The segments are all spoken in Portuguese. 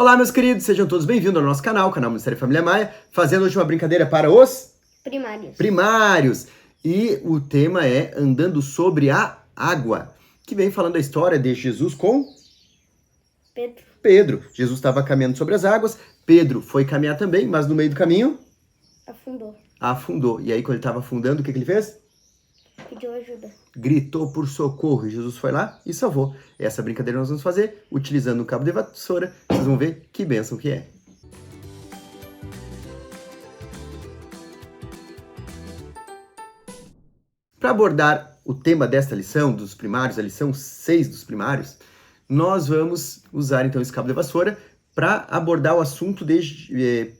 Olá, meus queridos, sejam todos bem-vindos ao nosso canal, canal Ministério Família Maia, fazendo hoje uma brincadeira para os primários. E o tema é andando sobre a água, que vem falando a história de Jesus com Pedro. Jesus estava caminhando sobre as águas, Pedro foi caminhar também, mas no meio do caminho afundou. E aí, quando ele estava afundando, o que ele fez? Pediu ajuda. Gritou por socorro e Jesus foi lá e salvou. Essa brincadeira nós vamos fazer utilizando um cabo de vassoura. Vocês vão ver que bênção que é. Para abordar o tema desta lição, dos primários, a lição 6 dos primários, nós vamos usar então esse cabo de vassoura para abordar o assunto de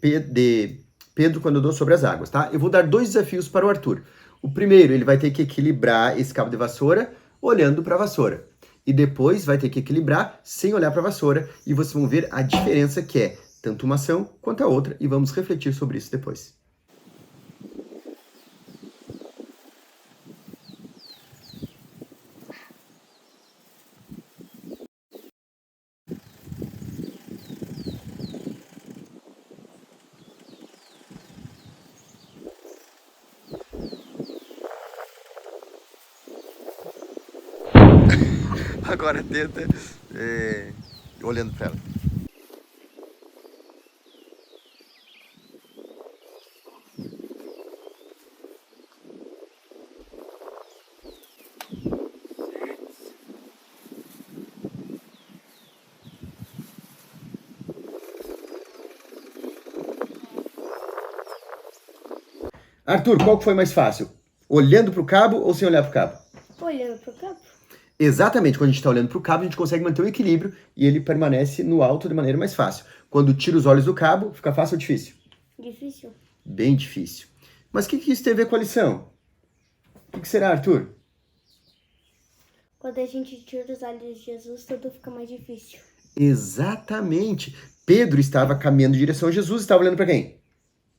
Pedro quando andou sobre as águas, tá? Eu vou dar 2 desafios para o Arthur. O primeiro, ele vai ter que equilibrar esse cabo de vassoura olhando para a vassoura. E depois vai ter que equilibrar sem olhar para a vassoura. E vocês vão ver a diferença que é tanto uma ação quanto a outra. E vamos refletir sobre isso depois. Agora tenta olhando para ela. Arthur, qual que foi mais fácil? Olhando para o cabo ou sem olhar para o cabo? Olhando pro campo. Exatamente, quando a gente está olhando para o cabo, a gente consegue manter o equilíbrio e ele permanece no alto de maneira mais fácil. Quando tira os olhos do cabo, fica fácil ou difícil? Difícil. Bem difícil. Mas o que isso tem a ver com a lição? O que será, Arthur? Quando a gente tira os olhos de Jesus, tudo fica mais difícil. Exatamente. Pedro estava caminhando em direção a Jesus, estava olhando para quem?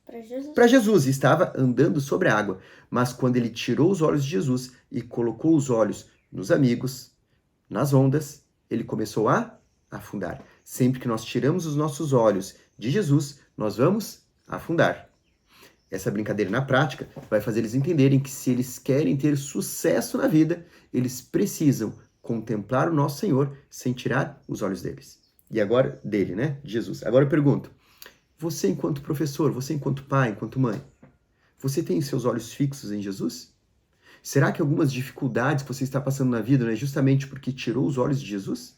Para Jesus. Para Jesus, estava andando sobre a água. Mas quando ele tirou os olhos de Jesus e colocou os olhos nos amigos, nas ondas, ele começou a afundar. Sempre que nós tiramos os nossos olhos de Jesus, nós vamos afundar. Essa brincadeira na prática vai fazer eles entenderem que se eles querem ter sucesso na vida, eles precisam contemplar o nosso Senhor sem tirar os olhos deles. E agora, dele, né? De Jesus. Agora eu pergunto, você enquanto professor, você enquanto pai, enquanto mãe, você tem seus olhos fixos em Jesus? Será que algumas dificuldades que você está passando na vida não é justamente porque tirou os olhos de Jesus?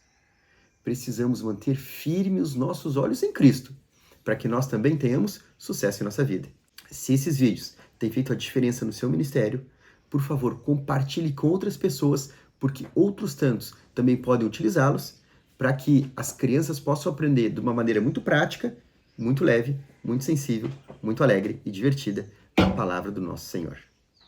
Precisamos manter firmes os nossos olhos em Cristo, para que nós também tenhamos sucesso em nossa vida. Se esses vídeos têm feito a diferença no seu ministério, por favor, compartilhe com outras pessoas, porque outros tantos também podem utilizá-los, para que as crianças possam aprender de uma maneira muito prática, muito leve, muito sensível, muito alegre e divertida a palavra do nosso Senhor.